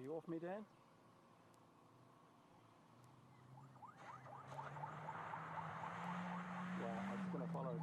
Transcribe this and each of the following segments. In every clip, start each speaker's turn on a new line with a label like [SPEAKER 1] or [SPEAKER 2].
[SPEAKER 1] you off me, Dan? Yeah, I'm just going to follow.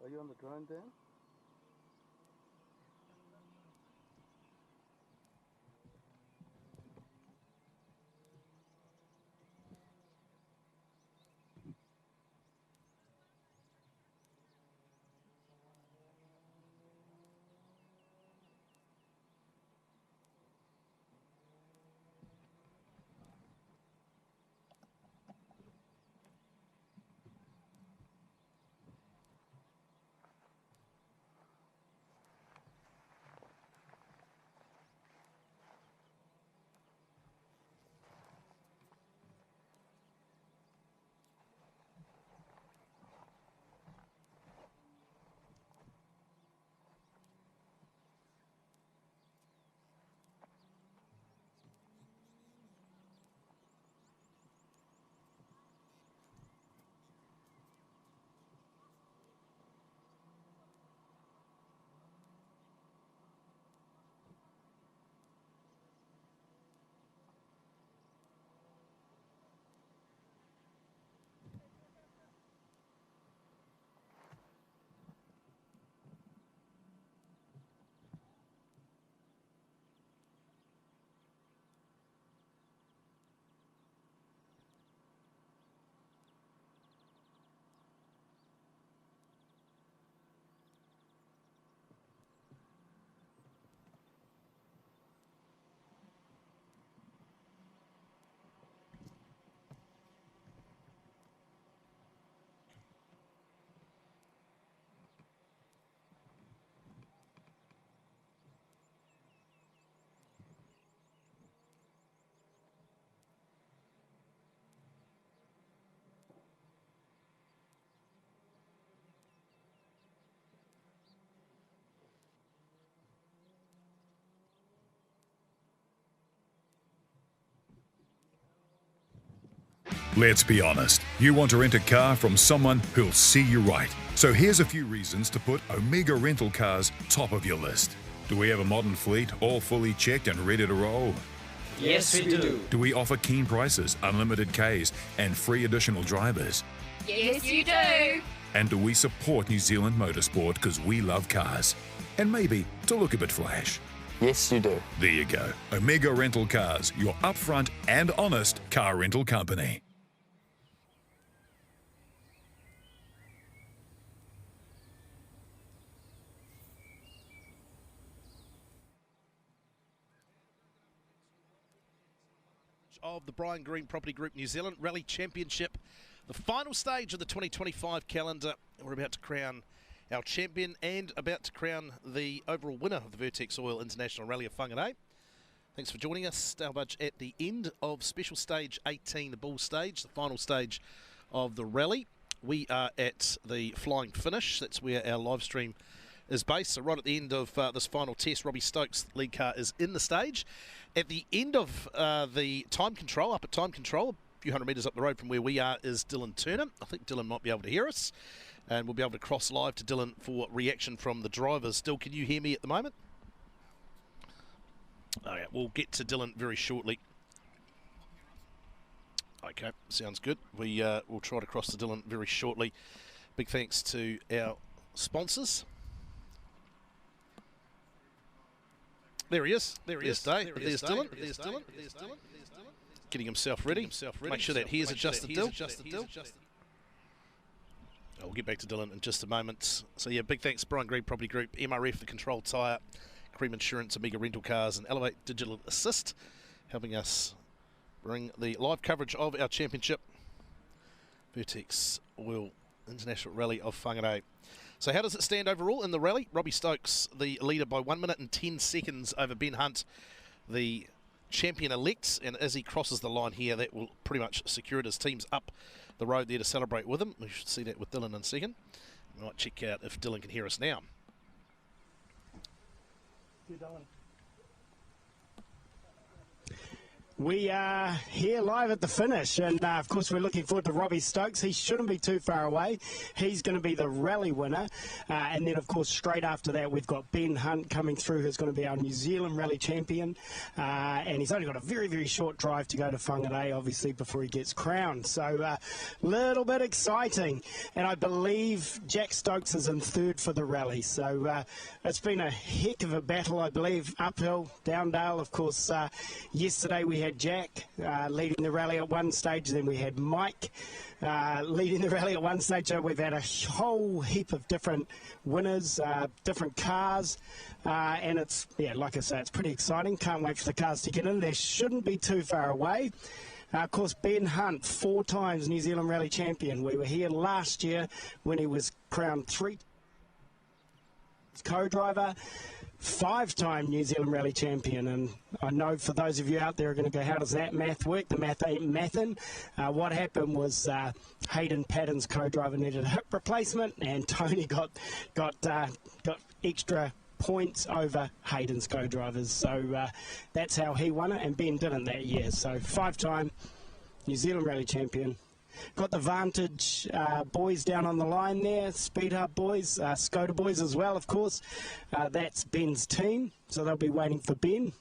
[SPEAKER 1] Are you on the drone, Dan?
[SPEAKER 2] Let's be honest, you want to rent a car from someone who'll see you right. So here's a few reasons to put Omega Rental Cars top of your list. Do we have a modern fleet, all fully checked and ready to roll?
[SPEAKER 3] Yes, we do.
[SPEAKER 2] Do we offer keen prices, unlimited Ks, and free additional drivers?
[SPEAKER 4] Yes, you do.
[SPEAKER 2] And do we support New Zealand motorsport because we love cars? And maybe to look a bit flash.
[SPEAKER 1] Yes, you do.
[SPEAKER 2] There you go. Omega Rental Cars, your upfront and honest car rental company.
[SPEAKER 5] Of the Brian Green Property Group New Zealand Rally Championship, the final stage of the 2025 calendar. We're about to crown our champion and about to crown the overall winner of the Vertex Oil International Rally of Whangārei. Thanks for joining us. Starbudge at the end of special stage 18, the bull stage, the final stage of the rally. We are at the flying finish. That's where our live stream is based. So right at the end of this final test, Robbie Stokes' lead car is in the stage. At the end of the time control, up at time control, a few hundred metres up the road from where we are, is Dylan Turner. I think Dylan might be able to hear us, and we'll be able to cross live to Dylan for reaction from the drivers. Dill, can you hear me at the moment? Oh yeah, we'll get to Dylan very shortly. Okay, sounds good. We'll try to cross to Dylan very shortly. Big thanks to our sponsors. There he is. There's Dylan. Getting himself ready. Make sure that hair's adjusted, Dill. We'll get back to Dylan in just a moment. So yeah, big thanks Brian Green Property Group, MRF, the Control Tyre, Cream Insurance, Omega Rental Cars, and Elevate Digital Assist, helping us bring the live coverage of our championship, Vertex Oil International Rally of Whangārei. So how does it stand overall in the rally? Robbie Stokes, the leader, by 1 minute and 10 seconds over Ben Hunt, the champion-elect. And as he crosses the line here, that will pretty much secure it. His team's up the road there to celebrate with him. We should see that with Dylan in a second. We might check out if Dylan can hear us now.
[SPEAKER 6] We are here live at the finish, and of course we're looking forward to Robbie Stokes. He shouldn't be too far away. He's going to be the rally winner, and then of course straight after that we've got Ben Hunt coming through, who's going to be our New Zealand rally champion, and he's only got a very, very short drive to go to Whangārei, obviously, before he gets crowned. So a little bit exciting, and I believe Jack Stokes is in third for the rally. So it's been a heck of a battle, I believe, uphill, down dale. Of course, yesterday we had Jack leading the rally at one stage, then we had Mike leading the rally at one stage. So we've had a whole heap of different winners, different cars, and it's, yeah, like I say, it's pretty exciting. Can't wait for the cars to get in. They shouldn't be too far away. Of course, Ben Hunt, 4 times New Zealand Rally champion. We were here last year when he was crowned 3 co-driver, 5-time New Zealand Rally champion. And I know for those of you out there are going to go, how does that math work? The math ain't mathin'. What happened was Hayden Patton's co-driver needed a hip replacement, and Tony got extra points over Hayden's co-drivers. So that's how he won it, and Ben didn't that year. So 5-time New Zealand Rally champion. Got the Vantage boys down on the line there, Speed Hub boys, Skoda boys as well, of course. That's Ben's team, so they'll be waiting for Ben.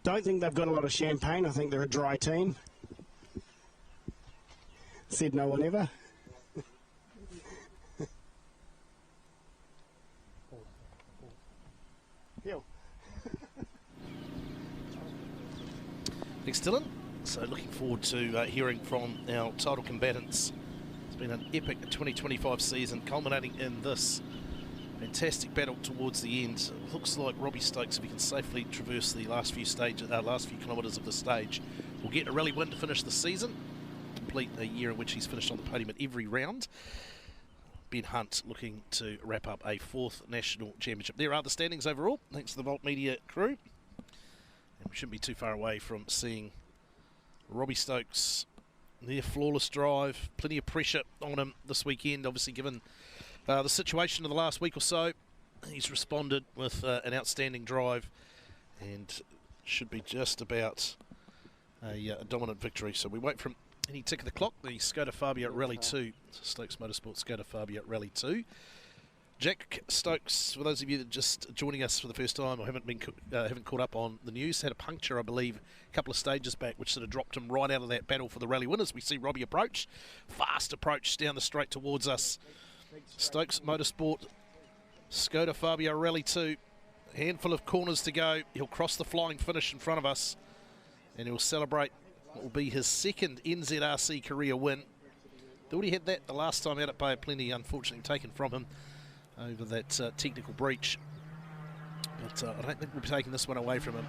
[SPEAKER 6] Don't think they've got a lot of champagne. I think they're a dry team. Said no one ever.
[SPEAKER 5] Thanks, Dylan. So looking forward to hearing from our title combatants. It's been an epic 2025 season, culminating in this fantastic battle towards the end. It looks like Robbie Stokes, if he can safely traverse the last few kilometres of the stage, will get a rally win to finish the season, complete a year in which he's finished on the podium at every round. Ben Hunt looking to wrap up a 4th national championship. There are the standings overall, thanks to the Volt Media crew. And we shouldn't be too far away from seeing Robbie Stokes, near flawless drive, plenty of pressure on him this weekend, obviously given the situation of the last week or so. He's responded with an outstanding drive and should be just about a dominant victory. So we wait for him Any tick of the clock, the Skoda Fabia Rally 2. Stokes Motorsport Skoda Fabia Rally 2. Jack Stokes, for those of you that are just joining us for the first time or haven't caught up on the news, had a puncture, I believe, a couple of stages back, which sort of dropped him right out of that battle for the rally winners. We see Robbie approach, fast approach down the straight towards us. Stokes Motorsport Skoda Fabia Rally 2. Handful of corners to go. He'll cross the flying finish in front of us, and he'll celebrate what will be his second NZRC career win. Thought he had that the last time out at Bay of Plenty, unfortunately taken from him over that technical breach. But I don't think we'll be taking this one away from him.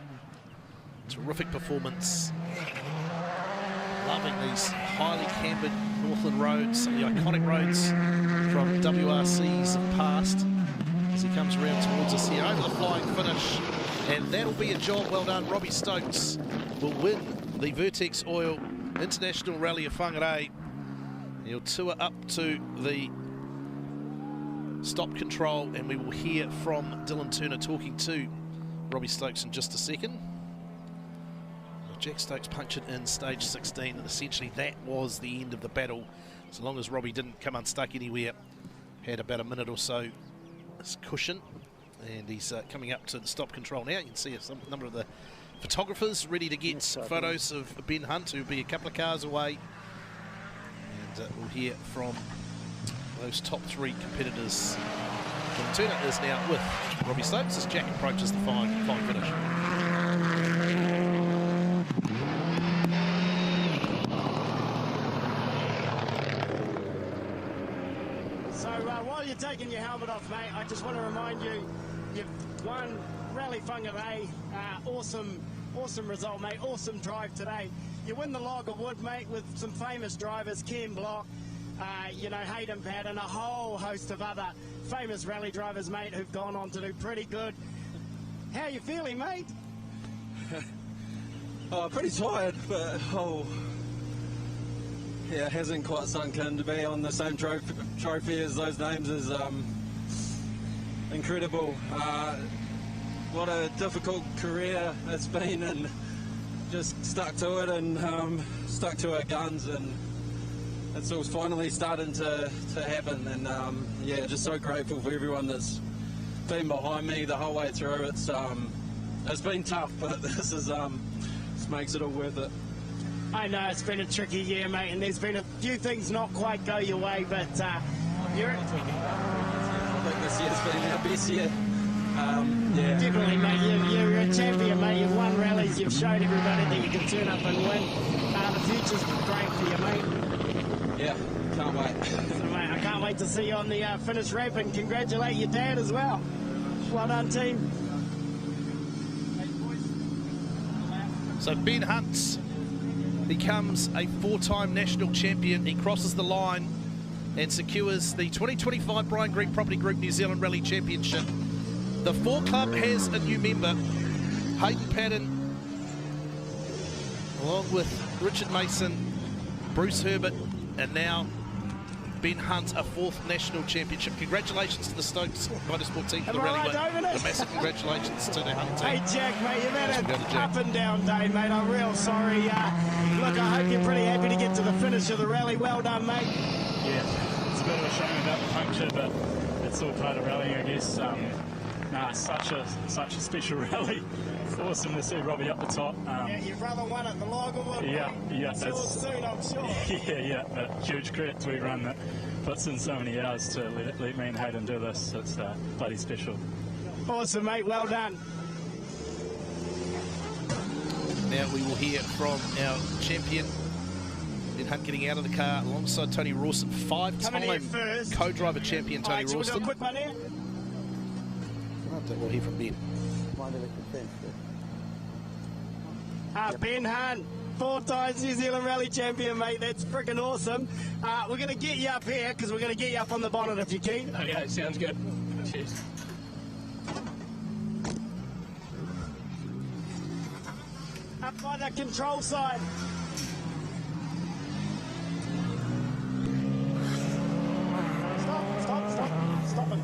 [SPEAKER 5] Terrific performance. Loving these highly cambered Northland roads, some of the iconic roads from WRCs of past. As he comes around towards us here over the flying finish, and that'll be a job well done. Robbie Stokes will win the Vertex Oil International Rally of Whangārei. He'll tour up to the stop control, and we will hear from Dylan Turner talking to Robbie Stokes in just a second. Jack Stokes punctured in stage 16, and essentially that was the end of the battle. So long as Robbie didn't come unstuck anywhere, had about a minute or so cushion, and he's coming up to the stop control now. You can see a number of the photographers ready to get photos of Ben Hunt, who'll be a couple of cars away, and we'll hear from those top three competitors. The Turner is now with Robbie Stokes as Jack approaches the flying finish.
[SPEAKER 6] While you're taking your helmet off, mate, I just want to remind you, you've won Rally Whangārei. Awesome result, mate. Awesome drive today. You win the log of wood, mate, with some famous drivers, Ken Block, you know, Hayden Patton, a whole host of other famous rally drivers, mate, who've gone on to do pretty good. How are you feeling, mate?
[SPEAKER 1] Oh, pretty tired, but yeah, it hasn't quite sunk in to be on the same trophy as those names is incredible. What a difficult career it's been, and just stuck to it and stuck to our guns, and it's all finally starting to happen. And yeah, just so grateful for everyone that's been behind me the whole way through. It's been tough, but this makes it all worth it.
[SPEAKER 6] I know it's been a tricky year, mate, and there's been a few things not quite go your way, but you're...
[SPEAKER 1] I think this year's been our best year. Yeah.
[SPEAKER 6] Definitely, mate. You're a champion, mate. You've won rallies. You've showed everybody that you can turn up and win. The future's great for you, mate.
[SPEAKER 1] Yeah, can't wait.
[SPEAKER 6] So, mate, I can't wait to see you on the finish ramp, and congratulate your dad as well. Well done, team.
[SPEAKER 5] So Ben Hunt becomes a four-time national champion. He crosses the line and secures the 2025 Brian Greek Property Group New Zealand Rally Championship. The 4 Club has a new member, Hayden Patton, along with Richard Mason, Bruce Herbert, and now Ben Hunt, a 4th national championship. Congratulations to the Stokes Motorsport team for the rally win. A massive congratulations to the Hunt team.
[SPEAKER 6] Hey Jack, mate, you've had an up and down day, mate. I'm real sorry. Look, I hope you're pretty happy to get to the finish of the rally. Well done, mate.
[SPEAKER 7] Yeah, it's a bit of a shame about the puncture, but it's all part of rallying, I guess. Such a special rally. It's awesome to see Robbie up the top.
[SPEAKER 6] Yeah, your brother won at the Loggerwood.
[SPEAKER 7] Yeah.
[SPEAKER 6] It's yours soon, I'm sure.
[SPEAKER 7] Yeah, but huge credit to everyone that puts in so many hours to let me and Hayden do this. It's bloody special.
[SPEAKER 6] Awesome, mate. Well done.
[SPEAKER 5] Now we will hear from our champion, Ben Hunt, getting out of the car alongside Tony Rawson, 5-time co-driver champion Tony Rawson.
[SPEAKER 6] We'll do a quick one here.
[SPEAKER 5] We'll hear from Ben.
[SPEAKER 6] Ben Hunt, 4 times New Zealand Rally champion, mate. That's freaking awesome. We're going to get you up here because we're going to get you up on the bonnet if you can.
[SPEAKER 7] Okay, sounds good. Cheers.
[SPEAKER 6] Up by the control side. Stop it.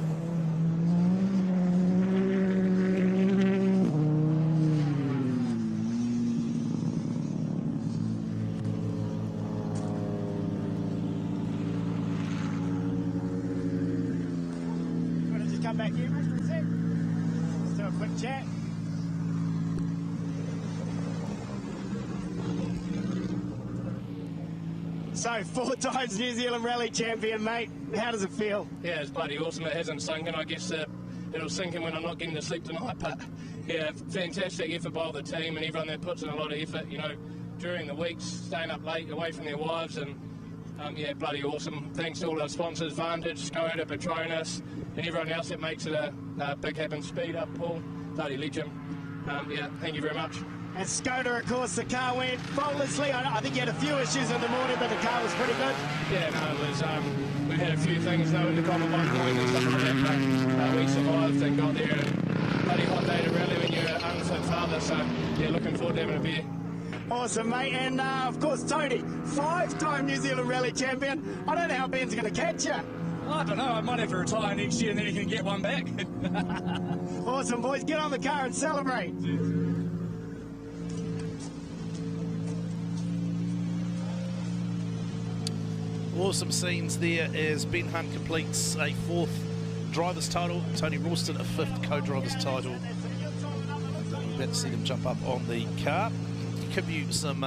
[SPEAKER 6] So 4 times New Zealand Rally champion, mate. How does it feel?
[SPEAKER 3] Yeah, it's bloody awesome. It hasn't sunk in. I guess it'll sink in when I'm not getting to sleep tonight. But yeah, fantastic effort by all the team and everyone that puts in a lot of effort, you know, during the weeks, staying up late away from their wives. And yeah, bloody awesome. Thanks to all our sponsors, Vantage, Skoda, Petronas, and everyone else that makes it a big happen. Speed Up, Paul, bloody legend. Yeah, thank you very much.
[SPEAKER 6] And Skoda, of course, the car went faultlessly. I think you had a few issues in the morning, but the car was pretty good.
[SPEAKER 3] Yeah, no, it was, we had a few things, though, in the common one point and stuff like that, but we survived and got there. And bloody hot day to rally when you're an unfit father, so yeah, looking forward to having a beer.
[SPEAKER 6] Awesome, mate. And, of course, Tony, 5-time New Zealand Rally champion. I don't know how Ben's going to catch you.
[SPEAKER 7] I don't know, I might have to retire next year and then you can get one back.
[SPEAKER 6] Awesome, boys. Get on the car and celebrate.
[SPEAKER 5] Awesome scenes there as Ben Hunt completes a 4th driver's title, Tony Ralston a 5th co-driver's title. And we're about to see them jump up on the car. Give you some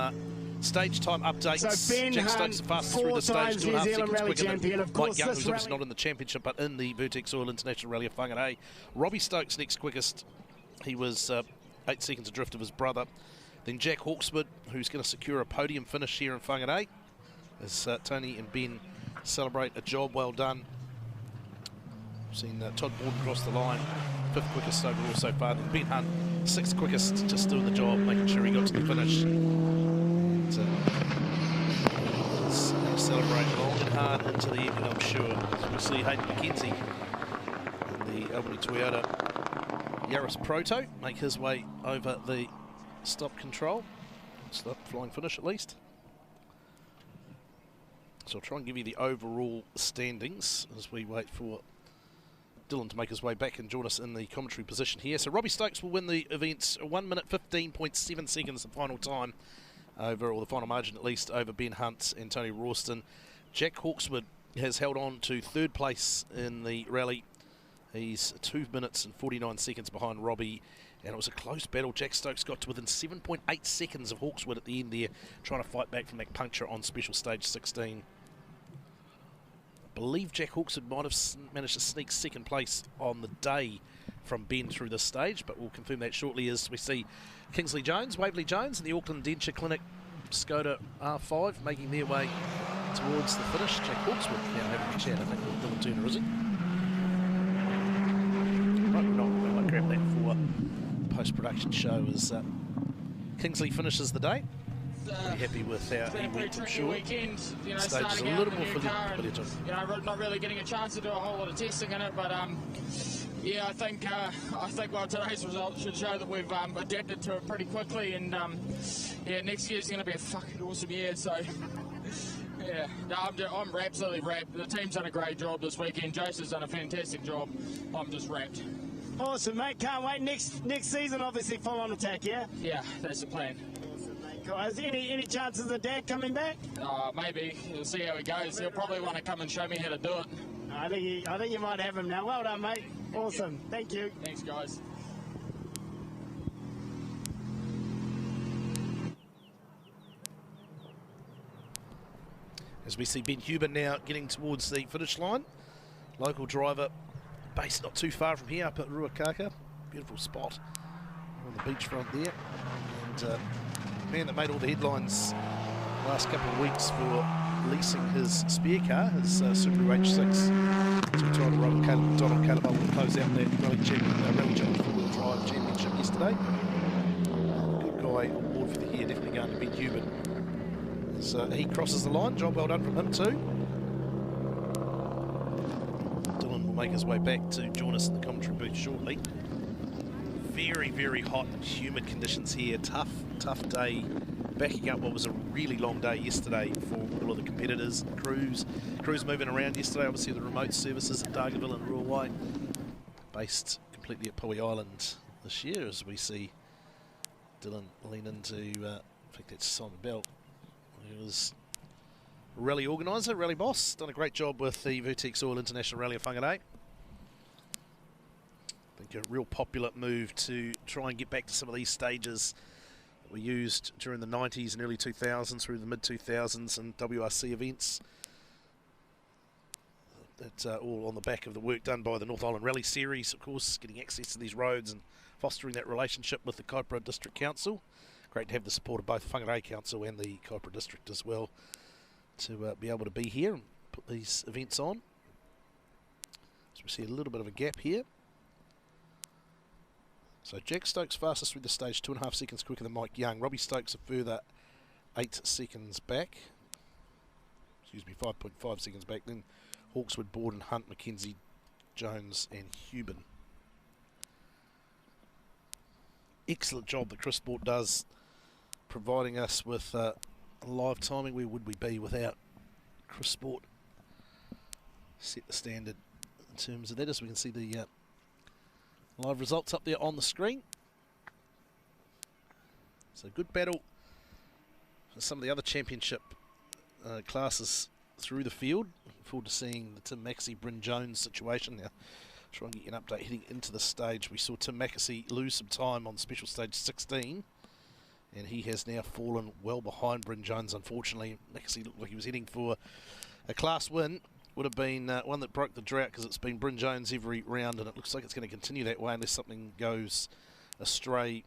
[SPEAKER 5] stage time updates.
[SPEAKER 6] So Ben
[SPEAKER 5] Jack
[SPEAKER 6] Hunt,
[SPEAKER 5] Stokes the fastest through the
[SPEAKER 6] 4
[SPEAKER 5] stage,
[SPEAKER 6] times
[SPEAKER 5] 2.5
[SPEAKER 6] New Zealand
[SPEAKER 5] seconds
[SPEAKER 6] Rally
[SPEAKER 5] quicker than
[SPEAKER 6] champion. Of
[SPEAKER 5] Mike
[SPEAKER 6] course,
[SPEAKER 5] Young,
[SPEAKER 6] this
[SPEAKER 5] who's obviously
[SPEAKER 6] rally...
[SPEAKER 5] not in the championship but in the Vertex Oil International Rally of Whangārei. Robbie Stokes next quickest. He was 8 seconds adrift of his brother. Then Jack Hawkswood, who's going to secure a podium finish here in Whangārei, as Tony and Ben celebrate a job well done. We've seen Todd Borden cross the line, 5th quickest overall so far. Then Ben Hunt, 6th quickest, just doing the job, making sure he got to the finish. And celebrate long and hard into the evening, I'm sure. As we see Hayden McKenzie in the Albany Toyota Yaris Proto make his way over the stop control. Stop flying finish at least. So I'll try and give you the overall standings as we wait for Dylan to make his way back and join us in the commentary position here. So Robbie Stokes will win the event 1 minute 15.7 seconds the final time over, or the final margin at least, over Ben Hunt and Tony Ralston. Jack Hawkswood has held on to 3rd place in the rally. He's 2 minutes and 49 seconds behind Robbie, and it was a close battle. Jack Stokes got to within 7.8 seconds of Hawkswood at the end there, trying to fight back from that puncture on special stage 16. I believe Jack Hawkswood might have managed to sneak 2nd place on the day from Ben through this stage, but we'll confirm that shortly as we see Kingsley Jones, Waverley Jones and the Auckland Denture Clinic Skoda R5 making their way towards the finish. Jack Hawkswood now having a chat, I think, with Dylan Turner, is he? Right, we're not. We might grab that for post-production show as Kingsley finishes the day. Pretty happy with how he went, I'm sure.
[SPEAKER 3] Weekend, you know,
[SPEAKER 5] Stage is a little more for the competitor.
[SPEAKER 3] You know, not really getting a chance to do a whole lot of testing in it, but yeah, I think well, today's result should show that we've adapted to it pretty quickly, and yeah, next year's going to be a fucking awesome year. So yeah, no, I'm absolutely wrapped. The team's done a great job this weekend. Jace has done a fantastic job. I'm just wrapped.
[SPEAKER 6] Awesome, mate. Can't wait. Next season, obviously, full on attack, yeah?
[SPEAKER 3] Yeah, that's the plan.
[SPEAKER 6] Awesome, mate. Cool. Is there any chances of Dad coming back?
[SPEAKER 3] Maybe. We'll see how he goes. He'll probably want to come and show me how to do it.
[SPEAKER 6] I think you might have him now. Well done, mate. Awesome. Thank you.
[SPEAKER 3] Thanks, guys.
[SPEAKER 5] As we see Ben Huber now getting towards the finish line. Local driver, based not too far from here, up at Ruakaka. Beautiful spot on the beachfront there. And man that made all the headlines last couple of weeks for leasing his spare car, his Subaru H6. So we tried to run Donald Calabal to close out that Rally Challenge 4-wheel drive championship yesterday. Good guy on board for the year, definitely going to Ben Huber. So he crosses the line, job well done from him too. Dylan will make his way back to join us in the commentary booth shortly. Very, very hot, humid conditions here. Tough day. Backing up what was a really long day yesterday for all of the competitors, crews moving around yesterday. Obviously the remote services at Dargaville and Ruawai, based completely at Pauи Island this year, as we see Dylan lean into, I think that's Simon Bell. He was rally organiser, rally boss, done a great job with the Vertex Oil International Rally of Whangārei. I think a real popular move to try and get back to some of these stages that were used during the 90s and early 2000s through the mid-2000s and WRC events. That's all on the back of the work done by the North Island Rally Series, of course, getting access to these roads and fostering that relationship with the Kaipara District Council. Great to have the support of both the Whangārei Council and the Kaipara District as well to be able to be here and put these events on. So we see a little bit of a gap here. So Jack Stokes fastest through the stage, 2.5 seconds quicker than Mike Young. Robbie Stokes a further 8 seconds back. Excuse me, 5.5 seconds back. Then Hawkswood, Borden, Hunt, McKenzie, Jones and Hubin. Excellent job that Chris Sport does providing us with live timing. Where would we be without Chris Sport? Set the standard in terms of that, as we can see the live results up there on the screen. So good battle for some of the other championship classes through the field. Looking forward to seeing the Tim Maxey, Bryn Jones situation. Now, try and get you an update heading into the stage. We saw Tim Maxey lose some time on special stage 16, and he has now fallen well behind Bryn Jones, unfortunately. Maxey looked like he was heading for a class win. Would have been one that broke the drought, because it's been Bryn Jones every round, and it looks like it's going to continue that way unless something goes astray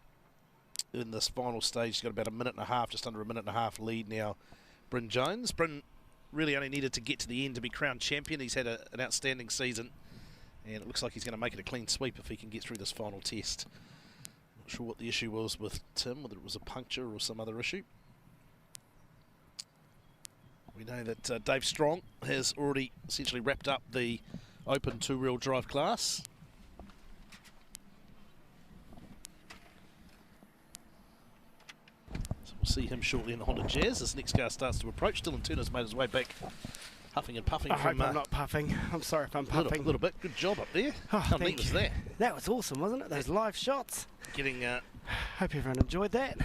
[SPEAKER 5] in this final stage. He's got about a minute and a half, just under a minute and a half lead now, Bryn Jones. Bryn really only needed to get to the end to be crowned champion. He's had an outstanding season, and it looks like he's going to make it a clean sweep if he can get through this final test. Not sure what the issue was with Tim, whether it was a puncture or some other issue. We know that Dave Strong has already essentially wrapped up the open two-wheel drive class. So we'll see him shortly in the Honda Jazz as next car starts to approach. Dylan Turner's made his way back, huffing and puffing.
[SPEAKER 6] I hope I'm not puffing. I'm sorry if I'm puffing.
[SPEAKER 5] A little bit. Good job up there.
[SPEAKER 6] Oh,
[SPEAKER 5] How neat was that?
[SPEAKER 6] That was awesome, wasn't it? Those live shots.
[SPEAKER 5] Getting.
[SPEAKER 6] Hope everyone enjoyed that.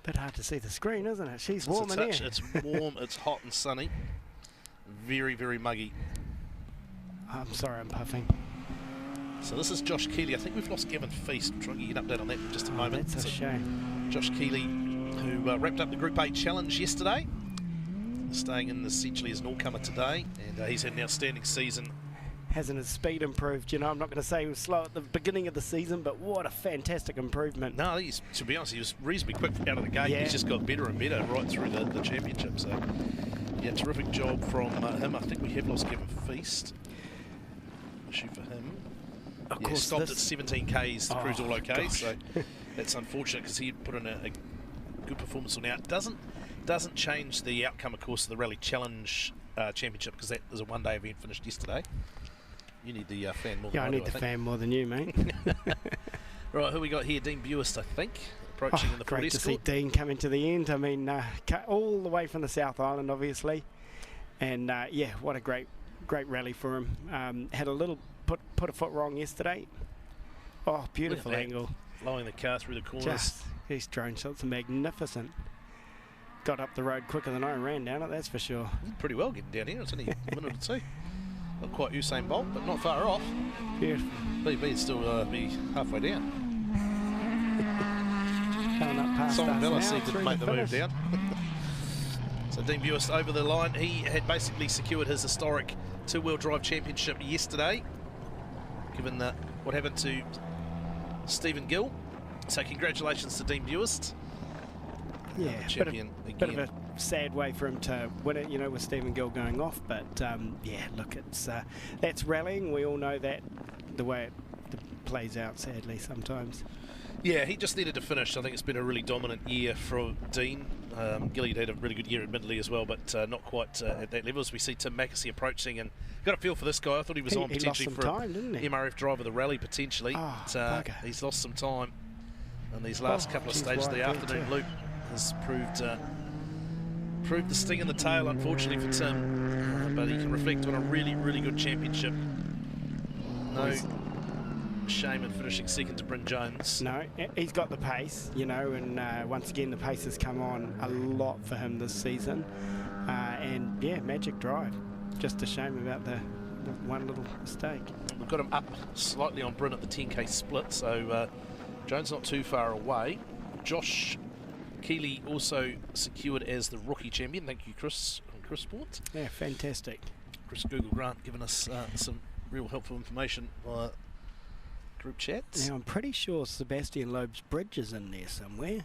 [SPEAKER 6] Bit hard to see the screen, isn't it? She's warm in here.
[SPEAKER 5] It's warm, it's hot and sunny. Very, very muggy.
[SPEAKER 6] I'm sorry, I'm puffing.
[SPEAKER 5] So this is Josh Keeley. I think we've lost Gavin Feast. We'll try and get an update on that in just a moment.
[SPEAKER 6] That's a shame.
[SPEAKER 5] Josh Keeley, who wrapped up the Group A Challenge yesterday, staying in essentially as an all-comer today, and he's had an outstanding season.
[SPEAKER 6] Hasn't his speed improved? You know, I'm not going to say he was slow at the beginning of the season, but what a fantastic improvement.
[SPEAKER 5] No, to be honest, he was reasonably quick out of the gate. Yeah. He's just got better and better right through the championship. So, yeah, terrific job from him. I think we have lost Gavin Feast. Issue for him.
[SPEAKER 6] Of course,
[SPEAKER 5] stopped at 17 Ks. The crew's all okay, gosh. So that's unfortunate because he put in a good performance on out. Doesn't change the outcome, of course, of the Rally Challenge Championship, because that was a one-day event finished yesterday. You need the fan more than I do,
[SPEAKER 6] need the fan more than you, mate.
[SPEAKER 5] Right, who we got here? Dean Buist, I think, approaching in the Ford
[SPEAKER 6] Great to
[SPEAKER 5] Escort.
[SPEAKER 6] see Dean coming to the end. I mean, all the way from the South Island, obviously. And, yeah, what a great rally for him. Had a little put a foot wrong yesterday. Oh, beautiful angle.
[SPEAKER 5] Flowing the car through the corners.
[SPEAKER 6] His drone shots are magnificent. Got up the road quicker than I ran down it, that's for sure.
[SPEAKER 5] Pretty well getting down here. It's only a minute or two. Not quite Usain Bolt, but not far off.
[SPEAKER 6] Beautiful.
[SPEAKER 5] BB'd still be halfway down.
[SPEAKER 6] Coming up past
[SPEAKER 5] Simon Miller
[SPEAKER 6] us now,
[SPEAKER 5] seemed to make the move down. So Dean Buist over the line. He had basically secured his historic two-wheel drive championship yesterday, given what happened to Stephen Gill. So congratulations to Dean Buist.
[SPEAKER 6] Yeah,
[SPEAKER 5] champion
[SPEAKER 6] bit of a sad way for him to win it, you know, with Stephen Gill going off. But yeah, look, that's rallying. We all know that the way it plays out, sadly, sometimes.
[SPEAKER 5] Yeah, he just needed to finish. I think it's been a really dominant year for Dean. Gilly had a really good year, admittedly, as well, but not quite at that level. As we see Tim Maxey approaching, and got a feel for this guy. I thought he was on potentially for
[SPEAKER 6] time, didn't he?
[SPEAKER 5] MRF driver of the rally, potentially.
[SPEAKER 6] Oh,
[SPEAKER 5] he's lost some time in these last couple of stages of the afternoon loop. Has proved the sting in the tail, unfortunately, for Tim. But he can reflect on a really, really good championship. No shame in finishing second to Bryn Jones.
[SPEAKER 6] No, he's got the pace, you know, and once again the pace has come on a lot for him this season. And yeah, magic drive. Just a shame about the one little mistake.
[SPEAKER 5] We've got him up slightly on Bryn at the 10K split, so Jones not too far away. Josh Keeley also secured as the rookie champion. Thank you, Chris, from Chris Sports.
[SPEAKER 6] Yeah, fantastic.
[SPEAKER 5] Chris Google Grant giving us some real helpful information via group chats.
[SPEAKER 6] Now, I'm pretty sure Sebastian Loeb's bridge is in there somewhere.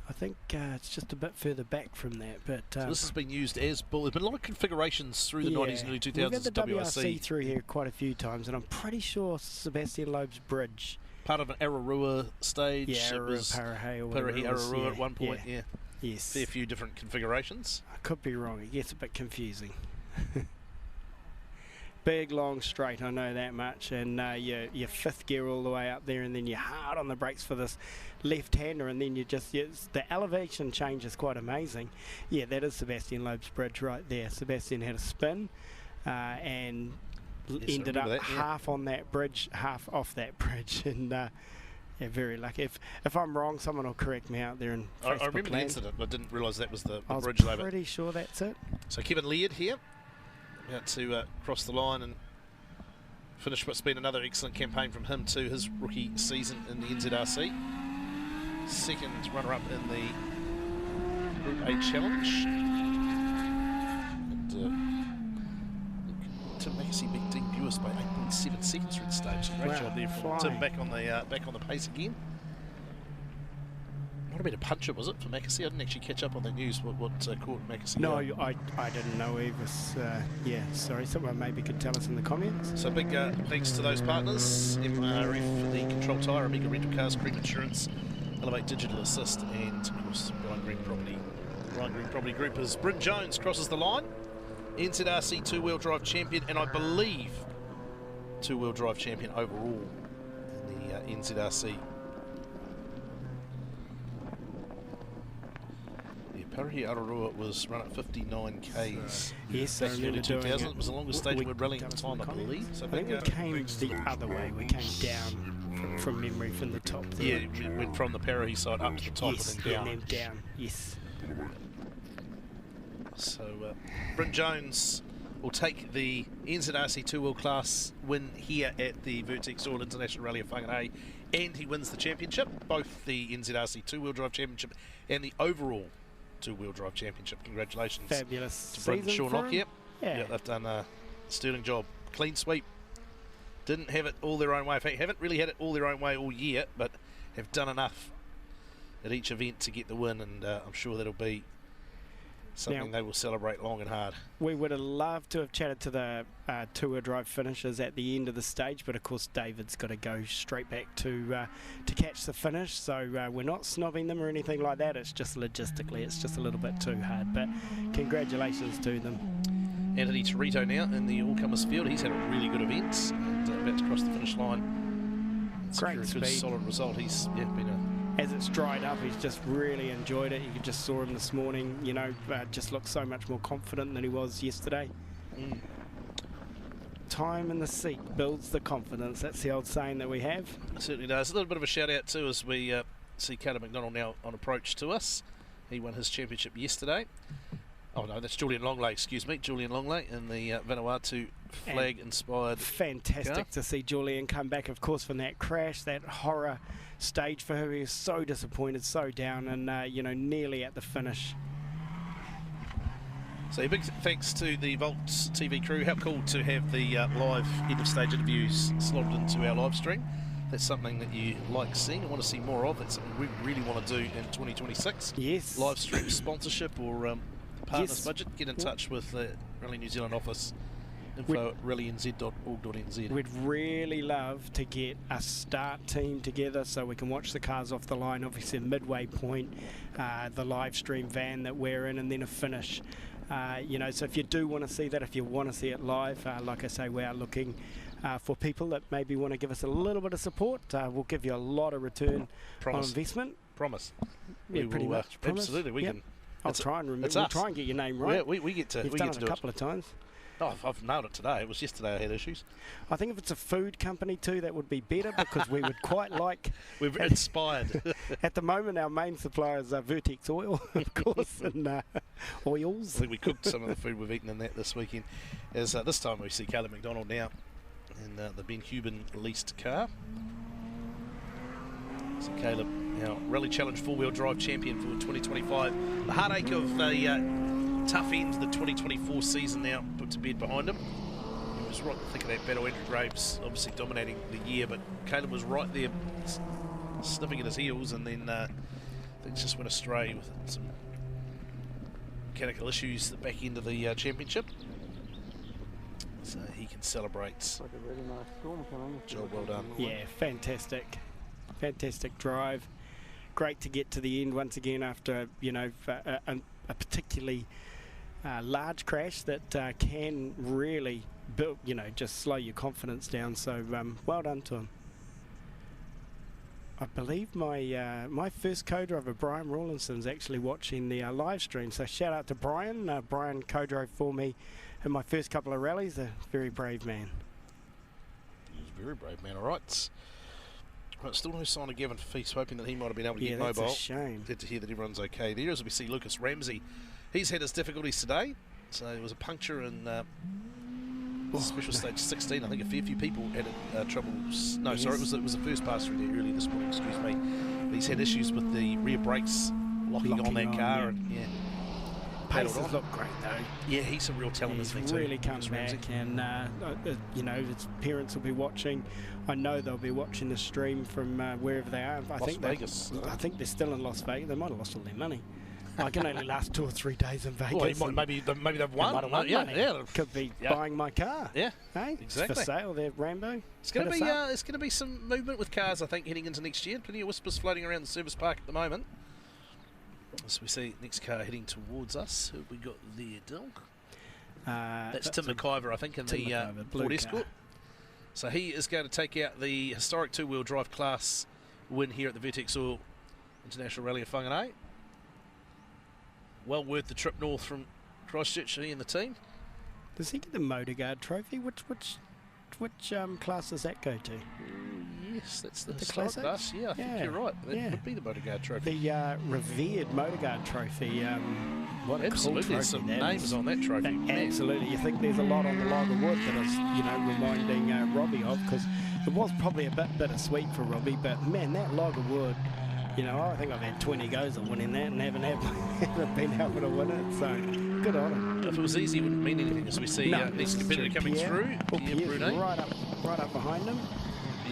[SPEAKER 6] I think it's just a bit further back from that. But
[SPEAKER 5] So this has been used as bull. There's been a lot of configurations through the 90s and early 2000s.
[SPEAKER 6] We've had the
[SPEAKER 5] WRC
[SPEAKER 6] WRC through here quite a few times, and I'm pretty sure Sebastian Loeb's bridge.
[SPEAKER 5] Part of an Ararua stage.
[SPEAKER 6] Yeah,
[SPEAKER 5] it was
[SPEAKER 6] Parahei or whatever it was,
[SPEAKER 5] Ararua at one point, yeah.
[SPEAKER 6] Yes.
[SPEAKER 5] Fair few different configurations.
[SPEAKER 6] I could be wrong. It gets a bit confusing. Big, long straight, I know that much. And your fifth gear all the way up there, and then you're hard on the brakes for this left-hander, and then the elevation change is quite amazing. Yeah, that is Sebastian Loeb's bridge right there. Sebastian had a spin and ended up half on that bridge, half off that bridge. And yeah, very lucky. If I'm wrong, someone will correct me out there.
[SPEAKER 5] I remember the incident, but I didn't realise that was the bridge
[SPEAKER 6] I was pretty sure that's it.
[SPEAKER 5] So Kevin Laird here, about to cross the line and finish what's been another excellent campaign from him to his rookie season in the NZRC. Second runner-up in the Group A Challenge. And Tim Mackesy beat Dean Bewis by 8.7 seconds through the stage. So great job there from Tim, back on the pace again. Might have been a puncher, was it, for Mackesy? I didn't actually catch up on the news what caught Mackesy.
[SPEAKER 6] No, I didn't know he was. Yeah, sorry. Someone maybe could tell us in the comments.
[SPEAKER 5] So big thanks to those partners: MRF for the Control Tyre, Amiga Rental Cars, Cream Insurance, Elevate Digital Assist, and of course Ryan Green Property. Ryan Green Property Group as Bryn Jones crosses the line. NZRC two-wheel drive champion, and I believe two-wheel drive champion overall in the NZRC. Parahei Ararua was run at 59 Ks.
[SPEAKER 6] Yes,
[SPEAKER 5] back in early 2000. It was the longest stage we rallying at the time, I believe. So
[SPEAKER 6] I think we came the other way. We came down from memory from the top there.
[SPEAKER 5] Yeah, we went from the Parahei side up to the top,
[SPEAKER 6] yes,
[SPEAKER 5] and then down.
[SPEAKER 6] And then down. Yes.
[SPEAKER 5] So Bryn Jones will take the NZRC two-wheel class win here at the Vertex All International Rally of Whangārei, and he wins the championship, both the NZRC two-wheel drive championship and the overall two-wheel drive championship. Congratulations.
[SPEAKER 6] Fabulous
[SPEAKER 5] to Bryn and Sean Lockyer.
[SPEAKER 6] Yeah,
[SPEAKER 5] they've done a sterling job. Clean sweep. Didn't have it all their own way. In fact, haven't really had it all their own way all year, but have done enough at each event to get the win, and I'm sure that'll be something they will celebrate long and hard.
[SPEAKER 6] We would have loved to have chatted to the two-wheel drive finishers at the end of the stage, but of course David's got to go straight back to catch the finish, so we're not snobbing them or anything like that. It's just logistically, it's just a little bit too hard, but congratulations to them.
[SPEAKER 5] Anthony Torito now in the all-comers field. He's had a really good event and about to cross the finish line. It's
[SPEAKER 6] Great
[SPEAKER 5] a very
[SPEAKER 6] speed.
[SPEAKER 5] good, solid result. He's been
[SPEAKER 6] as it's dried up, he's just really enjoyed it. You just saw him this morning, you know, just looked so much more confident than he was yesterday. Time in the seat builds the confidence. That's the old saying that we have.
[SPEAKER 5] It certainly does. A little bit of a shout out too as we see Caleb McDonald now on approach to us. He won his championship yesterday. Oh no, that's Julian Longley, excuse me. Julian Longley in the Vanuatu flag-inspired
[SPEAKER 6] Fantastic
[SPEAKER 5] car.
[SPEAKER 6] to see Julian come back, of course, from that crash, that horror stage for him. He was so disappointed, so down, and you know, nearly at the finish.
[SPEAKER 5] So big thanks to the Volt TV crew. How cool to have the live end-of-stage interviews slotted into our live stream. That's something that you like seeing and want to see more of. That's something we really want to do in 2026.
[SPEAKER 6] Yes.
[SPEAKER 5] Live stream sponsorship or partners
[SPEAKER 6] Yes.
[SPEAKER 5] budget. Get in touch with the Rally New Zealand office. Info at rallynz.org.nz.
[SPEAKER 6] We'd really love to get a start team together so we can watch the cars off the line, obviously a midway point, the live stream van that we're in, and then a finish. You know, so if you do want to see that, if you want to see it live, like I say, we are looking for people that maybe want to give us a little bit of support. We'll give you a lot of return on investment.
[SPEAKER 5] Promise.
[SPEAKER 6] Yeah, pretty much. Promise.
[SPEAKER 5] Absolutely, we
[SPEAKER 6] Yep.
[SPEAKER 5] can.
[SPEAKER 6] I'll try and remember.
[SPEAKER 5] It's
[SPEAKER 6] We'll
[SPEAKER 5] us.
[SPEAKER 6] try and get your name right.
[SPEAKER 5] Yeah, we get to.
[SPEAKER 6] You've
[SPEAKER 5] we
[SPEAKER 6] done
[SPEAKER 5] get to
[SPEAKER 6] it
[SPEAKER 5] do
[SPEAKER 6] a couple of times.
[SPEAKER 5] Oh, I've nailed it today. It was yesterday I had issues.
[SPEAKER 6] I think if it's a food company too, that would be better because we would quite like.
[SPEAKER 5] We're inspired.
[SPEAKER 6] At the moment, our main supplier is Vertex oil, of course, and oils.
[SPEAKER 5] I think we cooked some of the food we've eaten in that this weekend. As this time we see Caleb McDonald now in the Ben Cuban leased car. So Caleb, our Rally Challenge four-wheel drive champion for 2025. The heartache of the tough end of the 2024 season now put to bed behind him. He was right in the thick of that battle. Andrew Graves obviously dominating the year, but Caleb was right there sniffing at his heels, and then things just went astray with some mechanical issues at the back end of the championship. So he can celebrate.
[SPEAKER 8] Like a really nice storm coming.
[SPEAKER 5] Job well done.
[SPEAKER 6] Yeah, fantastic. Fantastic drive. Great to get to the end once again after, you know, a particularly large crash that can really build, you know, just slow your confidence down. So well done to him. I believe my my first co-driver, Brian Rawlinson, is actually watching the live stream. So shout out to Brian. Brian co-drove for me in my first couple of rallies. A very brave man.
[SPEAKER 5] He's a very brave man, all right. Right, still no sign of Gavin Feast, hoping that he might have been able to get
[SPEAKER 6] that's
[SPEAKER 5] mobile.
[SPEAKER 6] a shame.
[SPEAKER 5] Good to hear that everyone's okay there. As we see Lucas Ramsey, he's had his difficulties today. So it was a puncture in special stage 16. I think a fair few people had troubles. No, sorry, it was the first pass through there earlier this morning, excuse me. But he's had issues with the rear brakes locking on that car. And,
[SPEAKER 6] Paces look great though.
[SPEAKER 5] Yeah, he's a real talent, isn't he?
[SPEAKER 6] He's really come back, and you know, his parents will be watching. I know they'll be watching the stream from wherever they are. I think they're still in Las Vegas. They might have lost all their money. I can only last 2 or 3 days in Vegas.
[SPEAKER 5] Well, maybe they've won.
[SPEAKER 6] Money.
[SPEAKER 5] Yeah,
[SPEAKER 6] Could be buying my car.
[SPEAKER 5] Yeah,
[SPEAKER 6] hey,
[SPEAKER 5] exactly.
[SPEAKER 6] It's for sale there, Rambo.
[SPEAKER 5] It's going to be some movement with cars, I think, heading into next year. Plenty of whispers floating around the service park at the moment. As we see next car heading towards us. Who have we got there, Dog? That's Tim McIver, I think, in the Ford Escort. So he is going to take out the historic two-wheel drive class win here at the Vertex Oil International Rally of Whangārei. Well worth the trip north from Christchurch, he and the team.
[SPEAKER 6] Does he get the Motorguard trophy? Which class does that go to?
[SPEAKER 5] Yes, that's the historic class. Yeah, I think you're right. That would be the Motorguard trophy.
[SPEAKER 6] The revered Motorguard trophy. What a
[SPEAKER 5] absolutely,
[SPEAKER 6] cool trophy.
[SPEAKER 5] Some names on that trophy.
[SPEAKER 6] Absolutely. You think there's a lot on the log of wood that is, you know, reminding Robbie of, because it was probably a bit bittersweet for Robbie, but man, that log of wood, you know, I think I've had 20 goes at winning that and haven't been able to win it, so good on him.
[SPEAKER 5] If it was easy, it wouldn't mean anything, as we see next competitor coming through.
[SPEAKER 6] Pierre Brunet. Right up behind him.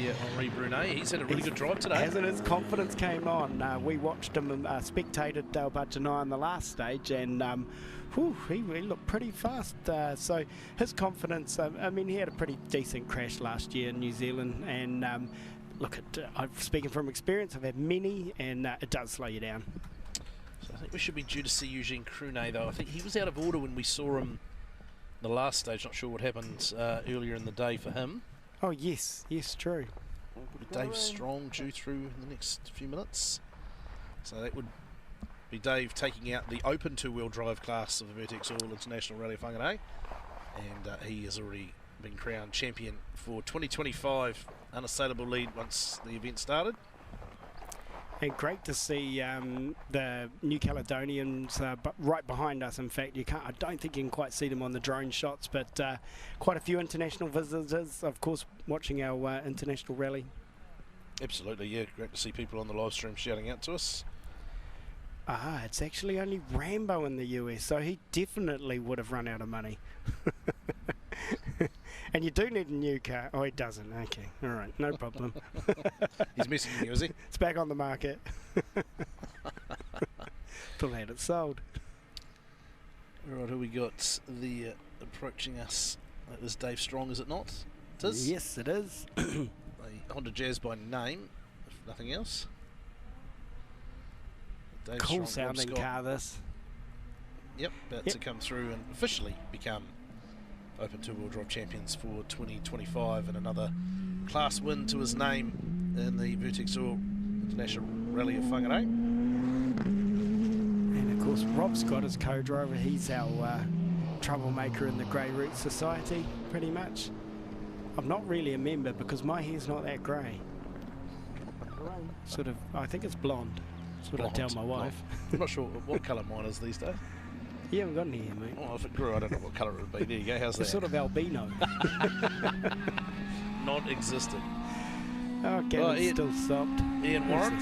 [SPEAKER 5] Yeah, Henri Brunet. He's had a really good drive today.
[SPEAKER 6] Hasn't his confidence came on. We watched him, spectated Dale Budge and I on the last stage, and he looked pretty fast. So his confidence, I mean, he had a pretty decent crash last year in New Zealand, and look, I'm speaking from experience, I've had many, and it does slow you down.
[SPEAKER 5] So I think we should be due to see Eugene Crunet, though. I think he was out of order when we saw him the last stage. Not sure what happened earlier in the day for him.
[SPEAKER 6] Oh, yes, true.
[SPEAKER 5] Dave Strong due through in the next few minutes. So that would be Dave taking out the open two-wheel drive class of the Vertex Oil International Rally of Whangārei. And he has already been crowned champion for 2025. Unassailable lead once the event started.
[SPEAKER 6] And great to see the New Caledonians right behind us. In fact, I don't think you can quite see them on the drone shots, but quite a few international visitors, of course, watching our international rally.
[SPEAKER 5] Absolutely, yeah. Great to see people on the live stream shouting out to us.
[SPEAKER 6] It's actually only Rambo in the US, so he definitely would have run out of money. And you do need a new car. Oh, he doesn't. Okay. All right. No problem.
[SPEAKER 5] He's missing you, is he?
[SPEAKER 6] It's back on the market. Thought I had it sold.
[SPEAKER 5] All right, who we got approaching us? That is Dave Strong, is it not? It is?
[SPEAKER 6] Yes, it is.
[SPEAKER 5] A Honda Jazz by name, if nothing else. Dave
[SPEAKER 6] cool
[SPEAKER 5] Strong,
[SPEAKER 6] sounding car, this.
[SPEAKER 5] Yep, about to come through and officially become Open two-wheel drive champions for 2025, and another class win to his name in the Vertex Oil International Rally of Whangārei.
[SPEAKER 6] And of course, Rob Scott is co-driver. He's our troublemaker in the Grey Root Society, pretty much. I'm not really a member because my hair's not that grey. Sort of, I think it's blonde. That's what I tell my wife.
[SPEAKER 5] I'm not sure what colour mine is these days.
[SPEAKER 6] You haven't got any here, mate.
[SPEAKER 5] Oh, if it grew, I don't know what colour it would be. There you go. How's that?
[SPEAKER 6] It's sort of albino.
[SPEAKER 5] Non-existent.
[SPEAKER 6] Oh, Gavin's still stopped.
[SPEAKER 5] Ian Warren.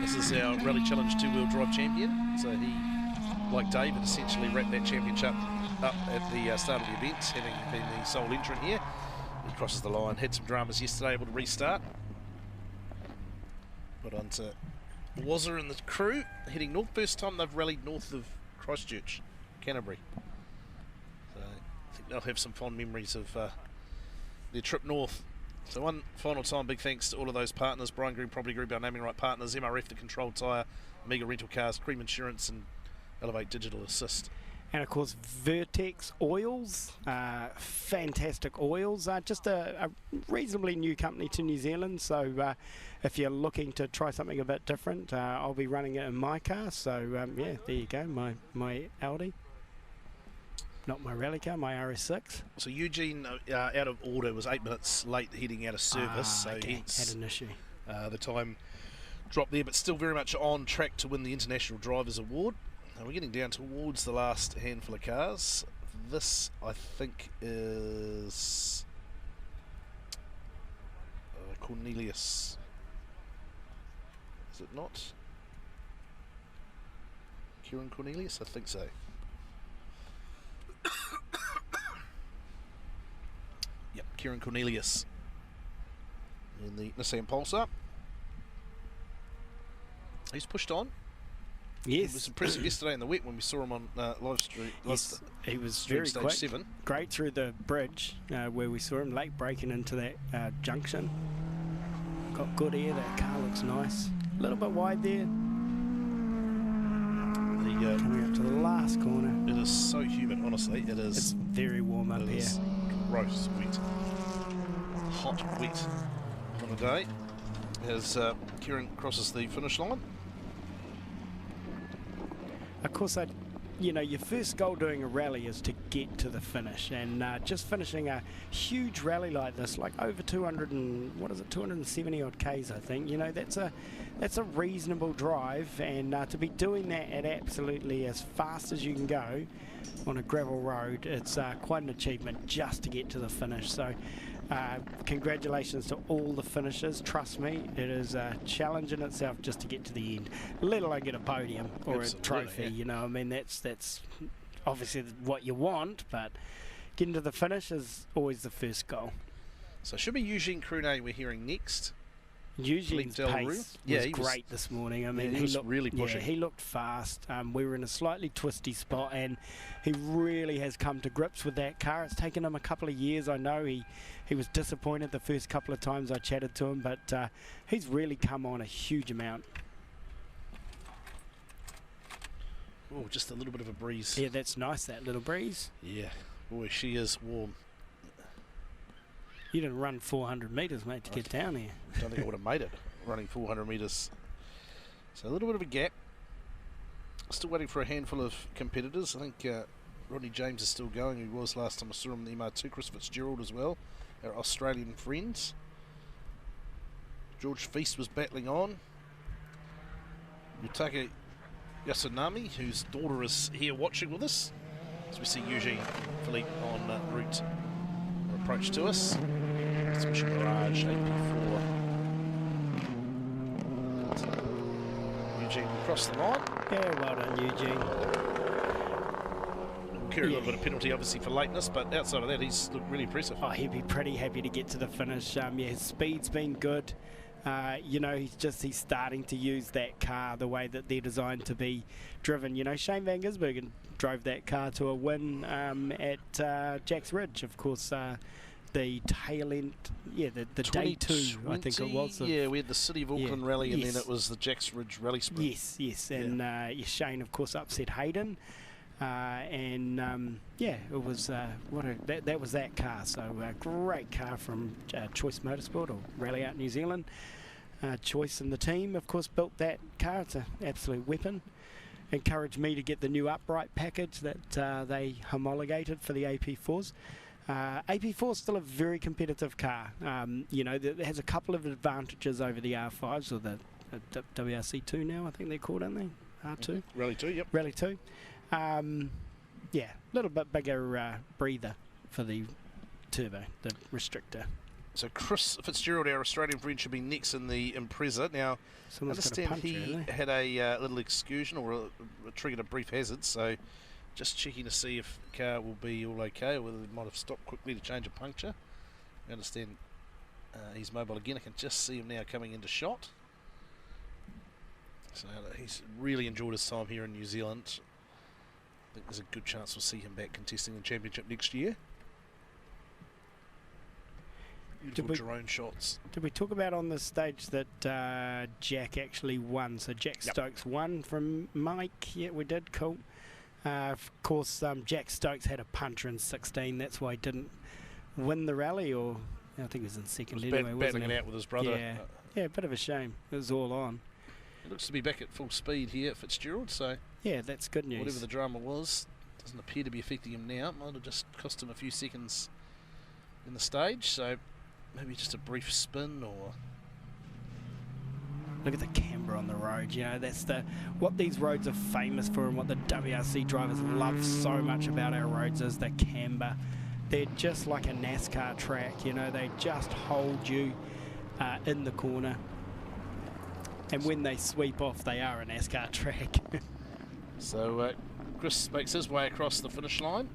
[SPEAKER 5] This is our Rally Challenge two-wheel drive champion. So he, like David, essentially wrapped that championship up at the start of the event, having been the sole entrant here. He crosses the line, had some dramas yesterday, able to restart. Got onto Wazza and the crew, heading north. First time they've rallied north of Christchurch, Canterbury. So I think they'll have some fond memories of their trip north. So one final time, big thanks to all of those partners: Brian Green Property Group, our naming right partners, MRF, the Controlled Tyre, Omega Rental Cars, Cream Insurance, and Elevate Digital Assist.
[SPEAKER 6] And of course, Vertex Oils, fantastic oils. Just a reasonably new company to New Zealand. So if you're looking to try something a bit different, I'll be running it in my car. So yeah, there you go, my Audi. Not my rally car, my RS6.
[SPEAKER 5] So Eugene, out of order, was 8 minutes late heading out of service. So
[SPEAKER 6] okay.
[SPEAKER 5] hence
[SPEAKER 6] Had an issue.
[SPEAKER 5] The time dropped there, but still very much on track to win the International Drivers Award. We're getting down towards the last handful of cars. This, I think, is Cornelius. Is it not? Kieran Cornelius? I think so. Yep, Kieran Cornelius in the Nissan Pulsar. He's pushed on.
[SPEAKER 6] Yes.
[SPEAKER 5] It was impressive yesterday in the wet when we saw him on live stream.
[SPEAKER 6] Yes, he was very
[SPEAKER 5] stage
[SPEAKER 6] quick.
[SPEAKER 5] 7.
[SPEAKER 6] Great through the bridge where we saw him late breaking into that junction. Got good air. That car looks nice. A little bit wide there. Coming up to the last corner.
[SPEAKER 5] It is so humid, honestly. It is.
[SPEAKER 6] It's very warm up here.
[SPEAKER 5] Gross wet. Hot wet on the day as Kieran crosses the finish line.
[SPEAKER 6] Of course, your first goal doing a rally is to get to the finish, and just finishing a huge rally like this, like over 270 odd Ks, I think. That's a reasonable drive, and to be doing that at absolutely as fast as you can go on a gravel road, it's quite an achievement just to get to the finish. So congratulations to all the finishers. Trust me, it is a challenge in itself just to get to the end, let alone get a podium or a trophy.
[SPEAKER 5] Yeah.
[SPEAKER 6] I mean, that's obviously what you want, but getting to the finish is always the first goal.
[SPEAKER 5] So should be Eugene Crune we're hearing next.
[SPEAKER 6] Eugene's pace was great this morning. I mean,
[SPEAKER 5] he was really pushing.
[SPEAKER 6] Yeah, he looked fast. We were in a slightly twisty spot, and he really has come to grips with that car. It's taken him a couple of years. I know he was disappointed the first couple of times I chatted to him, but he's really come on a huge amount.
[SPEAKER 5] Oh, just a little bit of a breeze.
[SPEAKER 6] Yeah, that's nice, that little breeze.
[SPEAKER 5] Yeah. Boy, she is warm.
[SPEAKER 6] You didn't run 400 metres, mate, to get down here.
[SPEAKER 5] I don't think I would have made it, running 400 metres. So a little bit of a gap. Still waiting for a handful of competitors. I think Rodney James is still going. He was last time I saw him in the MR2. Chris Fitzgerald as well, our Australian friends. George Feast was battling on. Yutaka Yasunami, whose daughter is here watching with us. As we see Eugene Philippe on route or approach to us. Transmission Barrage, AP4. Eugene will cross the line.
[SPEAKER 6] Yeah, well done, Eugene.
[SPEAKER 5] We'll carry a little bit of penalty, obviously, for lateness, but outside of that, he's looked really impressive.
[SPEAKER 6] Oh, he'd be pretty happy to get to the finish. Yeah, his speed's been good. He's starting to use that car the way that they're designed to be driven. Shane Van Gisbergen drove that car to a win at Jack's Ridge, of course. The tail end, the day 2, I think it was.
[SPEAKER 5] Yeah, we had the City of Auckland rally, and then it was the Jack's Ridge rally sprint.
[SPEAKER 6] Yes, and Shane, of course, upset Hayden. It was that was that car. So a great car from Choice Motorsport, or Rally Out New Zealand. Choice and the team, of course, built that car. It's an absolute weapon. Encouraged me to get the new upright package that they homologated for the AP4s. AP4 is still a very competitive car. It has a couple of advantages over the R5s, or the WRC2 now, I think they're called, aren't they? R2?
[SPEAKER 5] Rally 2, yep.
[SPEAKER 6] Rally 2. A little bit bigger breather for the turbo, the restrictor.
[SPEAKER 5] So Chris Fitzgerald, our Australian friend, should be next in the Impreza. Now, I
[SPEAKER 6] Someone's got a
[SPEAKER 5] understand
[SPEAKER 6] punch,
[SPEAKER 5] he
[SPEAKER 6] really.
[SPEAKER 5] had a little excursion or triggered a brief hazard, so just checking to see if the car will be all okay or whether they might have stopped quickly to change a puncture. I understand he's mobile again. I can just see him now coming into shot. So he's really enjoyed his time here in New Zealand. I think there's a good chance we'll see him back contesting the championship next year. Beautiful drone shots.
[SPEAKER 6] Did we talk about on the stage that Jack actually won? So Jack Stokes won from Mike. Yeah, we did. Cool. Of course, Jack Stokes had a puncher in 16. That's why he didn't win the rally, or I think he was in second anyway.
[SPEAKER 5] Battling it out with his brother.
[SPEAKER 6] Yeah, yeah, a bit of a shame. It was all on.
[SPEAKER 5] It looks to be back at full speed here, Fitzgerald. So
[SPEAKER 6] yeah, that's good news.
[SPEAKER 5] Whatever the drama was, doesn't appear to be affecting him now. Might have just cost him a few seconds in the stage. So maybe just a brief spin or.
[SPEAKER 6] Look at the camber on the road. You know, that's what these roads are famous for, and what the WRC drivers love so much about our roads is the camber. They're just like a NASCAR track. You know, they just hold you in the corner. And when they sweep off, they are a NASCAR track.
[SPEAKER 5] So Chris makes his way across the finish line.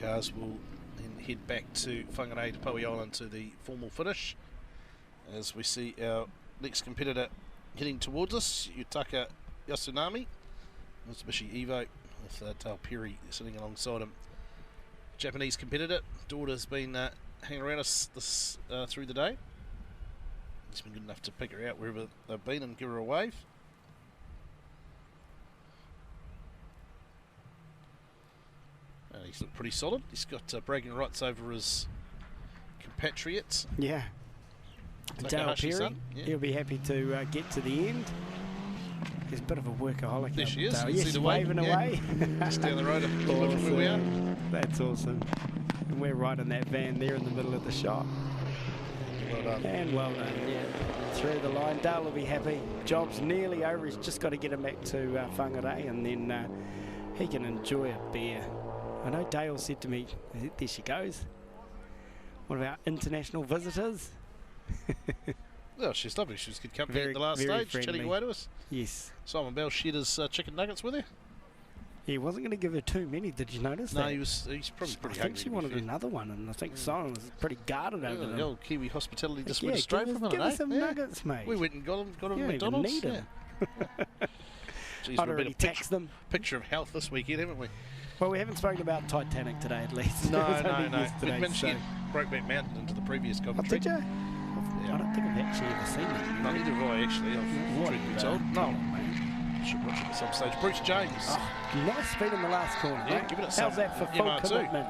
[SPEAKER 5] Cars will then head back to Whangārei to Pauī Island to the formal finish. As we see our next competitor heading towards us, Yutaka Yasunami, Mitsubishi Evo, with Dale Perry sitting alongside him. Japanese competitor, daughter's been hanging around us this through the day. He's been good enough to pick her out wherever they've been and give her a wave. And he's looked pretty solid. He's got bragging rights over his compatriots.
[SPEAKER 6] Yeah. Dale Perry,
[SPEAKER 5] yeah.
[SPEAKER 6] He'll be happy to get to the end. He's a bit of a workaholic.
[SPEAKER 5] There she is.
[SPEAKER 6] Dale.
[SPEAKER 5] You
[SPEAKER 6] Yes,
[SPEAKER 5] see the
[SPEAKER 6] waving away.
[SPEAKER 5] Just down the road from where we are.
[SPEAKER 6] That's awesome. And we're right in that van there in the middle of the shot.
[SPEAKER 5] Well done.
[SPEAKER 6] And well done, yeah. Through the line. Dale will be happy. Job's nearly over. He's just got to get him back to Whangārei, and then he can enjoy a beer. I know Dale said to me, there she goes. One of our international visitors.
[SPEAKER 5] Well, she's lovely. She was good company at the last stage,
[SPEAKER 6] friendly.
[SPEAKER 5] chatting away to us.
[SPEAKER 6] Yes.
[SPEAKER 5] Simon Bell shared his chicken nuggets with her.
[SPEAKER 6] He wasn't going to give her too many. Did you notice
[SPEAKER 5] No,
[SPEAKER 6] that?
[SPEAKER 5] he's probably pretty
[SPEAKER 6] I think she wanted another one, and I think Simon was pretty guarded over them.
[SPEAKER 5] The old Kiwi hospitality just
[SPEAKER 6] Yeah,
[SPEAKER 5] went straight
[SPEAKER 6] give
[SPEAKER 5] from
[SPEAKER 6] us,
[SPEAKER 5] him.
[SPEAKER 6] give us some nuggets, mate.
[SPEAKER 5] We went and got him
[SPEAKER 6] You
[SPEAKER 5] at
[SPEAKER 6] don't
[SPEAKER 5] McDonald's.
[SPEAKER 6] even need 'em.
[SPEAKER 5] Jeez,
[SPEAKER 6] I'd
[SPEAKER 5] we've
[SPEAKER 6] already
[SPEAKER 5] been a
[SPEAKER 6] taxed them.
[SPEAKER 5] picture of health this weekend, haven't we?
[SPEAKER 6] Well, we haven't spoken about Titanic today, at least.
[SPEAKER 5] No,
[SPEAKER 6] It was only
[SPEAKER 5] no. We
[SPEAKER 6] yesterday,
[SPEAKER 5] managed to
[SPEAKER 6] so-
[SPEAKER 5] get Brokeback Mountain into the previous
[SPEAKER 6] Oh,
[SPEAKER 5] commentary.
[SPEAKER 6] did you? I don't think I've actually ever seen that.
[SPEAKER 5] No, neither have I, actually. I've
[SPEAKER 6] What?
[SPEAKER 5] truth be told.
[SPEAKER 6] Come
[SPEAKER 5] No,
[SPEAKER 6] on, mate.
[SPEAKER 5] should watch it at some stage. Bruce James.
[SPEAKER 6] Oh, nice speed in the last corner,
[SPEAKER 5] Yeah,
[SPEAKER 6] mate.
[SPEAKER 5] give it a
[SPEAKER 6] How's
[SPEAKER 5] some
[SPEAKER 6] that for full
[SPEAKER 5] MR2?
[SPEAKER 6] commitment?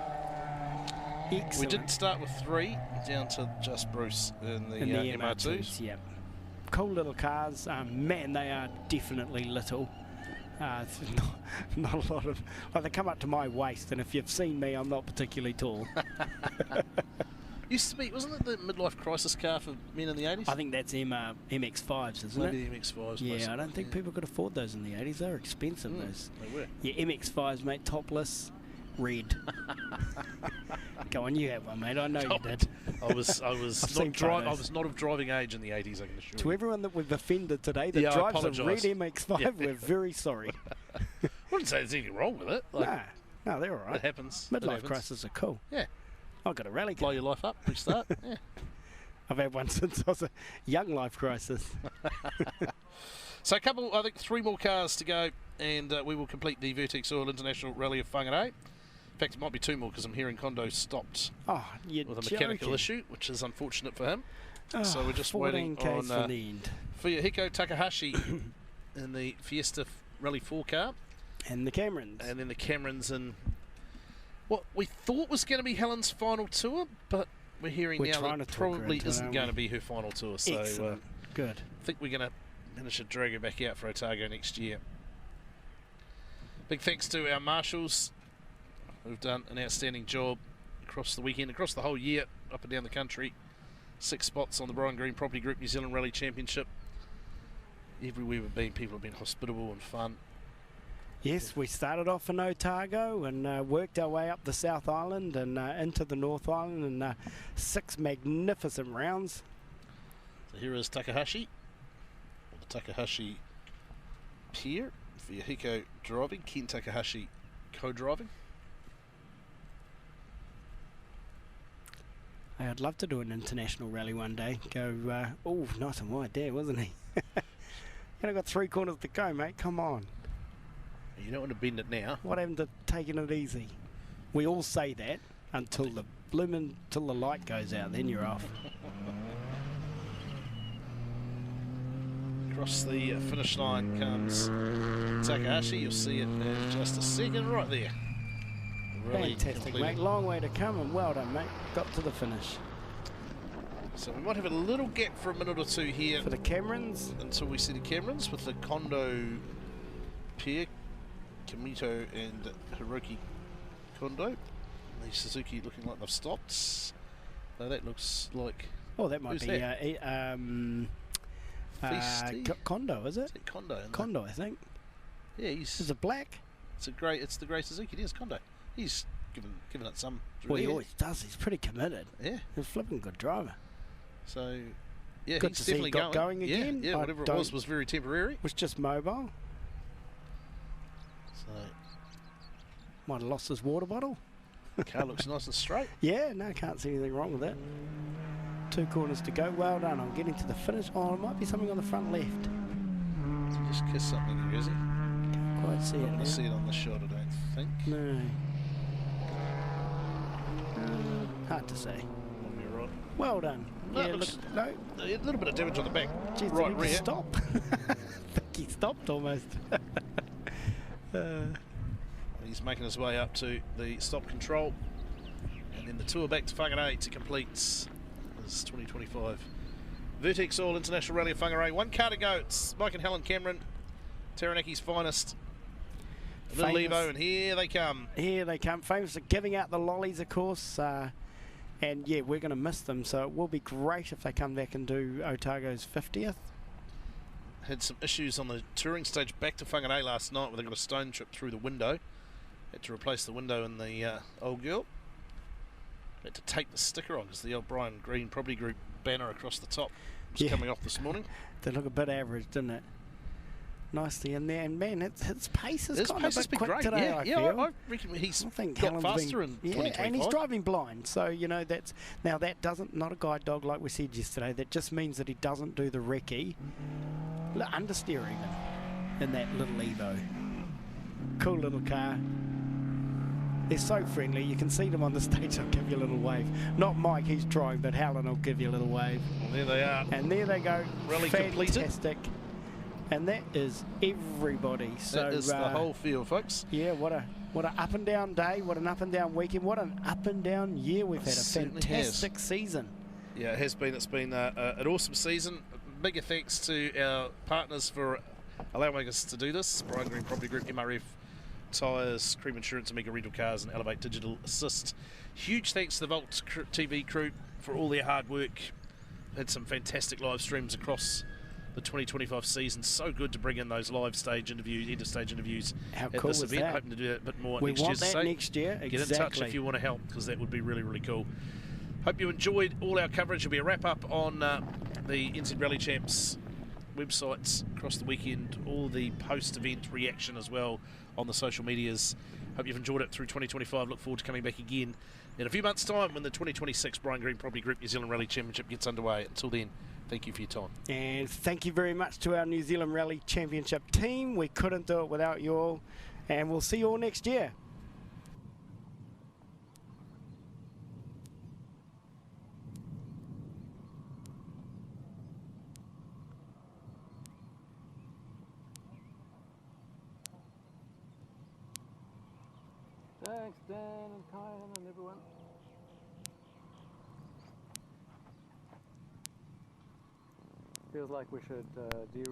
[SPEAKER 6] Excellent.
[SPEAKER 5] We did start with 3, down to just Bruce in the,
[SPEAKER 6] in the
[SPEAKER 5] MR2s.
[SPEAKER 6] Yeah. Cool little cars. Man, they are definitely little. It's not a lot of... Well, they come up to my waist, and if you've seen me, I'm not particularly tall.
[SPEAKER 5] Used to be, wasn't it the midlife crisis car for men in the 80s?
[SPEAKER 6] I think that's MX-5s, isn't
[SPEAKER 5] Maybe
[SPEAKER 6] it?
[SPEAKER 5] the MX-5s.
[SPEAKER 6] Yeah, I don't think people could afford those in the 80s. They were expensive, those.
[SPEAKER 5] They were.
[SPEAKER 6] Yeah, MX-5s, mate, topless, red. Go on, you have one, mate. I know you did.
[SPEAKER 5] I was
[SPEAKER 6] I've seen
[SPEAKER 5] not
[SPEAKER 6] photos.
[SPEAKER 5] of driving age in the 80s, I can assure
[SPEAKER 6] To
[SPEAKER 5] you.
[SPEAKER 6] everyone that we've offended today that
[SPEAKER 5] Yeah, I
[SPEAKER 6] drives a red
[SPEAKER 5] apologise.
[SPEAKER 6] MX-5,
[SPEAKER 5] Yeah.
[SPEAKER 6] we're very sorry.
[SPEAKER 5] I wouldn't say there's anything wrong with it. Like,
[SPEAKER 6] No, they're all right.
[SPEAKER 5] it happens. It
[SPEAKER 6] Midlife
[SPEAKER 5] happens.
[SPEAKER 6] crises are cool.
[SPEAKER 5] Yeah.
[SPEAKER 6] I've got a rally
[SPEAKER 5] Blow
[SPEAKER 6] car.
[SPEAKER 5] your life up, restart. Yeah.
[SPEAKER 6] I've had one since I was a young life crisis.
[SPEAKER 5] So I think 3 more cars to go, and we will complete the Vertex Oil International Rally of Whangārei. In fact, it might be 2 more because I'm hearing Kondo stopped
[SPEAKER 6] Oh, you're
[SPEAKER 5] with a mechanical
[SPEAKER 6] joking.
[SPEAKER 5] issue, which is unfortunate for him.
[SPEAKER 6] Oh,
[SPEAKER 5] So we're just waiting
[SPEAKER 6] 14 Ks
[SPEAKER 5] on
[SPEAKER 6] for the end.
[SPEAKER 5] Fuyuhiko Takahashi in the Fiesta Rally 4 car,
[SPEAKER 6] And the Camerons.
[SPEAKER 5] and then the Camerons in what we thought was going to be Helen's final tour, but we're hearing
[SPEAKER 6] We're
[SPEAKER 5] now
[SPEAKER 6] trying
[SPEAKER 5] that
[SPEAKER 6] to talk her
[SPEAKER 5] probably
[SPEAKER 6] into it,
[SPEAKER 5] isn't
[SPEAKER 6] aren't
[SPEAKER 5] going
[SPEAKER 6] we?
[SPEAKER 5] to be her final tour. So
[SPEAKER 6] Excellent. Good.
[SPEAKER 5] I think we're going to manage to drag her back out for Otago next year. Big thanks to our marshals who've done an outstanding job across the weekend, across the whole year, up and down the country. 6 spots on the Brian Green Property Group New Zealand Rally Championship. Everywhere we've been, people have been hospitable and fun.
[SPEAKER 6] Yes, we started off in Otago and worked our way up the South Island and into the North Island in 6 magnificent rounds.
[SPEAKER 5] So here is Takahashi, or the Takahashi Pier, Fuyahiko driving, Ken Takahashi co-driving.
[SPEAKER 6] I'd love to do an international rally one day. Go, oh, nice and wide there, wasn't he? And I've got 3 corners to go, mate. Come on.
[SPEAKER 5] You don't want to bend it now.
[SPEAKER 6] What happened to taking it easy? We all say that until the light goes out, then you're off.
[SPEAKER 5] Across the finish line comes Takahashi. You'll see it in just a second, right there. Really
[SPEAKER 6] fantastic,
[SPEAKER 5] completed.
[SPEAKER 6] mate. Long way to come, and well done, mate. Got to the finish.
[SPEAKER 5] So we might have a little gap for a minute or two here
[SPEAKER 6] For the Camerons.
[SPEAKER 5] until we see the Camerons with the Kondo pair, Kamito and Hiroki Kondo. The Suzuki looking like they've stopped. So that looks like...
[SPEAKER 6] Oh, that might
[SPEAKER 5] Who's
[SPEAKER 6] be
[SPEAKER 5] that? Feisty?
[SPEAKER 6] Kondo, is it?
[SPEAKER 5] Is it Kondo? Isn't it?
[SPEAKER 6] Kondo, I think.
[SPEAKER 5] Yeah,
[SPEAKER 6] Is it black?
[SPEAKER 5] It's the grey Suzuki. It is Kondo. He's given it some.
[SPEAKER 6] Well, he always does. He's pretty committed.
[SPEAKER 5] Yeah.
[SPEAKER 6] He's a flipping good driver.
[SPEAKER 5] So, yeah,
[SPEAKER 6] Good
[SPEAKER 5] he's
[SPEAKER 6] to see he
[SPEAKER 5] definitely
[SPEAKER 6] got going
[SPEAKER 5] Yeah,
[SPEAKER 6] again.
[SPEAKER 5] yeah,
[SPEAKER 6] I
[SPEAKER 5] whatever it
[SPEAKER 6] don't-
[SPEAKER 5] was very temporary.
[SPEAKER 6] Was just mobile.
[SPEAKER 5] So,
[SPEAKER 6] Might have lost his water bottle.
[SPEAKER 5] car looks nice and straight.
[SPEAKER 6] Yeah, no, can't see anything wrong with that. 2 corners to go. Well done. I'm getting to the finish. Oh, it might be something on the front left.
[SPEAKER 5] So just kiss something here, is he?
[SPEAKER 6] Can't quite see it
[SPEAKER 5] I
[SPEAKER 6] now.
[SPEAKER 5] see it on the shot, I don't think.
[SPEAKER 6] No. Hard to say.
[SPEAKER 5] Might be right.
[SPEAKER 6] Well done.
[SPEAKER 5] No, it
[SPEAKER 6] Yeah,
[SPEAKER 5] looks-
[SPEAKER 6] look, no.
[SPEAKER 5] A little bit of damage on the back.
[SPEAKER 6] Geez,
[SPEAKER 5] right
[SPEAKER 6] did he
[SPEAKER 5] rear.
[SPEAKER 6] just stop? I think he stopped almost.
[SPEAKER 5] He's making his way up to the stop control. And then the tour back to Whangārei to complete this 2025 Vertex All International Rally of Whangārei. 1 car to go. It's Mike and Helen Cameron, Taranaki's finest. A little
[SPEAKER 6] Famous.
[SPEAKER 5] Evo, and here they come.
[SPEAKER 6] Here they come. Famous for giving out the lollies, of course. And yeah, we're going to miss them. So it will be great if they come back and do Otago's 50th.
[SPEAKER 5] Had some issues on the touring stage back to Whangārei last night where they got a stone chip through the window. Had to replace the window in the old girl. Had to tape the sticker on because the old Brian Green Property Group banner across the top was
[SPEAKER 6] Yeah.
[SPEAKER 5] coming off this morning.
[SPEAKER 6] They look a bit average, didn't it? Nicely in there. And man, its pace has
[SPEAKER 5] His
[SPEAKER 6] gone
[SPEAKER 5] pace
[SPEAKER 6] a
[SPEAKER 5] has
[SPEAKER 6] bit
[SPEAKER 5] been
[SPEAKER 6] quick
[SPEAKER 5] great.
[SPEAKER 6] today,
[SPEAKER 5] Yeah,
[SPEAKER 6] I
[SPEAKER 5] yeah,
[SPEAKER 6] feel.
[SPEAKER 5] I reckon he's
[SPEAKER 6] I think
[SPEAKER 5] got
[SPEAKER 6] Helen's
[SPEAKER 5] faster
[SPEAKER 6] been,
[SPEAKER 5] in
[SPEAKER 6] yeah,
[SPEAKER 5] 2025.
[SPEAKER 6] and he's driving blind, so you know that's now that doesn't not a guide dog like we said yesterday. That just means that he doesn't do the recce, understeer even in that little Evo. Cool little car. They're so friendly. You can see them on the stage. They'll give you a little wave. Not Mike, he's trying, but Helen will give you a little wave.
[SPEAKER 5] Well, there they are.
[SPEAKER 6] And there they go.
[SPEAKER 5] Rally completed.
[SPEAKER 6] Fantastic. And that is everybody. So
[SPEAKER 5] That is the whole field, folks.
[SPEAKER 6] yeah, what an up and down day, what an up and down weekend, what an up and down year we've had. A
[SPEAKER 5] Certainly
[SPEAKER 6] fantastic season.
[SPEAKER 5] Yeah, it has been. It's been an awesome season. Bigger thanks to our partners for allowing us to do this. Brian Green Property Group, MRF Tyres, Cream Insurance, Amiga Rental Cars and Elevate Digital Assist. Huge thanks to the Volt TV crew for all their hard work. Had some fantastic live streams across the 2025 season. So good to bring in those live stage interviews, interstage interviews
[SPEAKER 6] How
[SPEAKER 5] at
[SPEAKER 6] cool
[SPEAKER 5] this
[SPEAKER 6] was
[SPEAKER 5] event.
[SPEAKER 6] that?
[SPEAKER 5] Hoping to do that a bit more
[SPEAKER 6] We
[SPEAKER 5] next year.
[SPEAKER 6] want that
[SPEAKER 5] So
[SPEAKER 6] next year.
[SPEAKER 5] get in touch if you want to help, because that would be really, really cool. Hope you enjoyed all our coverage. There'll be a wrap up on the NZ Rally Champs websites across the weekend, all the post-event reaction as well on the social medias. Hope you've enjoyed it through 2025. Look forward to coming back again in a few months' time when the 2026 Brian Green Property Group New Zealand Rally Championship gets underway. Until then, thank you for your time.
[SPEAKER 6] And thank you very much to our New Zealand Rally Championship team. We couldn't do it without you all. And we'll see you all next year.
[SPEAKER 8] Thanks, Dan and Kyan and everyone. Feels like we should